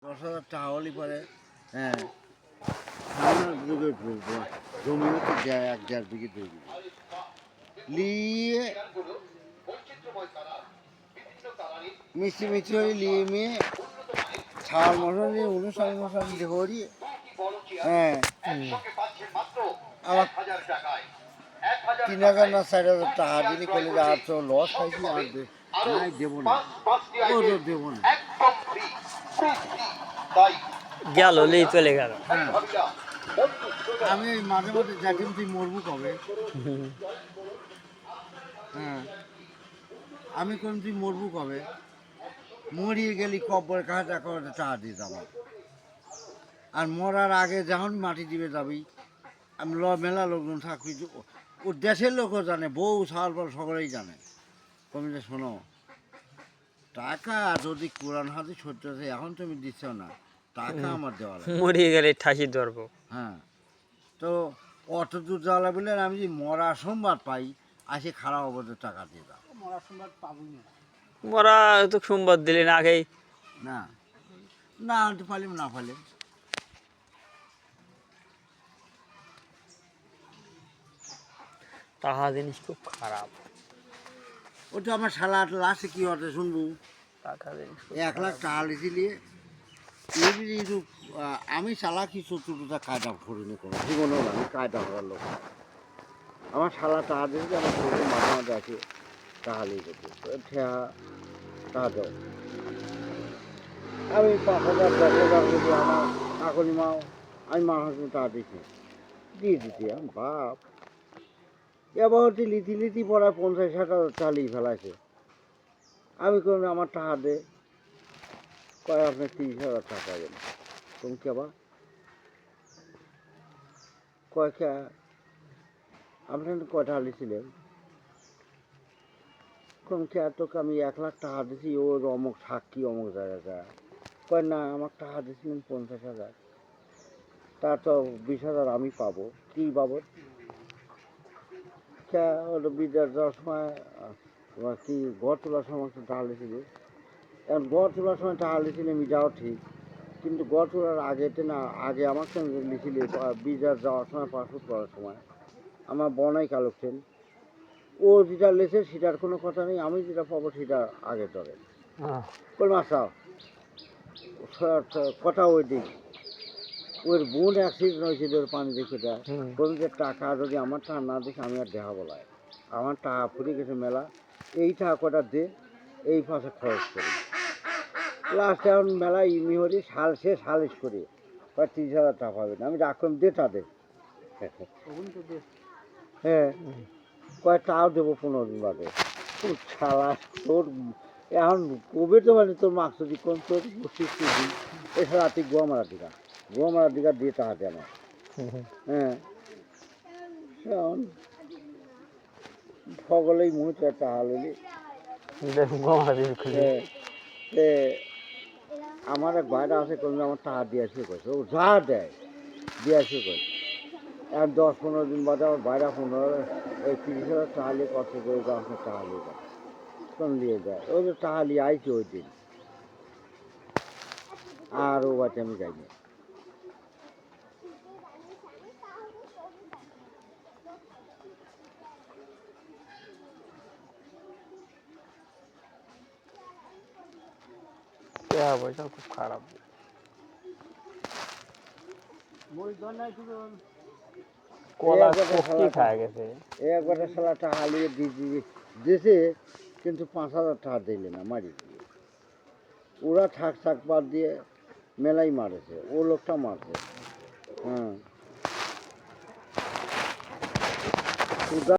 10,000 টাকা হলে পরে হ্যাঁ জমি হচ্ছে 1-1.5 বিঘে 2 বিঘে নিয়ে মিষ্টি মিষ্টি হয়ে নিয়ে নিয়ে ছাল মশলা দিয়ে অনুষ্ঠান দিয়ে করি হ্যাঁ আমার 3,000 না 4,000 টাকা দিলে করলে আর তো লস খাইছি আর নাই দেবো না ও তো দেবো না গেল লেই চলে গেল। হ্যাঁ আমি মাঝে মাঝে জাকিম তুই মরবু কবে হ্যাঁ আমি কোন তুই মরবু কবে মরিয়ে গেলি কব্বর কাছে টাকা দিত আমার আর মরার আগে যখন মাটি দিবে যাবি আমি মেলা লোকজন থাকবি ওর দেশের লোকও জানে বউ সাল পর সকলেই জানে তুমি যে শোনো টাকা যদি কোরআন হাতে সত্য আছে এখন তুমি দিচ্ছ না টাকা আমার দেওয়া লাগে মরিয়ে গেলে ঠাসি ধরবো। হ্যাঁ তো অত দূর যাওয়া বলে আমি যদি মরা সোমবার পাই আসে খারাপ অবস্থা টাকা দিয়ে দাও মরা সোমবার পাবই না মরা তো সোমবার দিলেন আগেই না না আনতে পারলাম না পারলাম টাকা জিনিস খুব খারাপ। ওটা আমার শালা লাস্টে কি হতে শুনবো টাকা জিনিস 1 লাখ টাকা লিখিলি আমি শালা কি চতুর্থটা কায়দা করিনি কোনো জীবনেও আমি কায়দা করার লোক আমার শালা টাকা দিয়েছে আমার শরীরে মাঝে মাঝে আছে টাকা লিখে ঠেয়া টাকা দাও আমি 5,000 10,000 যদি আমার কাকলি মাও আমি মানুষ টাকা দিচ্ছি দিয়ে দিচ্ছি আমি বাপ এবার হচ্ছে লিতি পড়ায় 50,000 চালিয়ে ফেলাইছে আমি কোনো আমার টাকা দে কয় আপনি 30,000 টাকা পাবেন তুমি কে আবার কয় কে আপনি কয়টা হালিয়েছিলেন কোন কে তোকে আমি 1 লাখ টাকা দিছি ওর অমুক সাক্ষী অমুক জায়গায় কয় না আমার টাকা দিয়েছিলেন 50,000 তার তো 20,000 আমি পাবো কী বাবদ কে ওটা বিদ্যার যাওয়ার সময় কি ঘর তোলার সময় টাকা লিখেছিল এখন ঘর তোলার সময় টাকা লিখেছিলাম যাও ঠিক কিন্তু ঘর তোলার আগেতে না আগে আমার সঙ্গে লিখেছিল বিদ্যার যাওয়ার সময় পাসপোর্ট করার সময় আমার বনাই কালেকশন ও যেটা লেছে সেটার কোনো কথা নেই আমি যেটা পাবো সেটা আগে ধরে কোন মাসা কথা ওই দিক ওর বোন অ্যাক্সিডেন্ট হয়েছিল ওর পানি দেখে দেয় বলুন যে টাকা যদি আমার টাকা না দেখে আমি আর দেখা বলায় আমার টাকা ফুরে গেছে মেলা এই টাকা কটা দে এই পাশে খরচ করি লাস্ট এখন মেলা ইমি হরি সালিশ করি কয় 30,000 টাকা পাবে না আমি রাখলাম দে টা দে হ্যাঁ কয় টাও দেবো 15 দিন বাদে ছাড়া তোর এখন কবে তো মানে তোর মাকসুদি কোন তোর দিন এছাড়া তুই গোয়ামারা দিঘা দিয়ে টাকা দেয় না হ্যাঁ এখন সকলেই মুহূর্তে টাকা লইলি আমার এক ভাইরা আছে কোনো আমার টাকা দিয়ে আসবে করছে ও যা দেয় দিয়ে আসবে করছে এখন 10-15 দিন বাদে আমার ভাইরা 30,000 টাকা নিয়ে কষ্ট করে আপনার টাকা নিয়ে যায় কোন নিয়ে যায় ওই যে টাকা নিয়ে আইছে ওই দিন আর ও বাচ্চা আমি যাইনি পয়সা খুব খারাপ। একবারে সালা টাকা হালিয়ে দিয়েছে কিন্তু 5,000 টাকা দিলে না মারি দিয়ে ওরা থাক বাদ দিয়ে মেলাই মারেছে ও লোকটা মারছে হ্যাঁ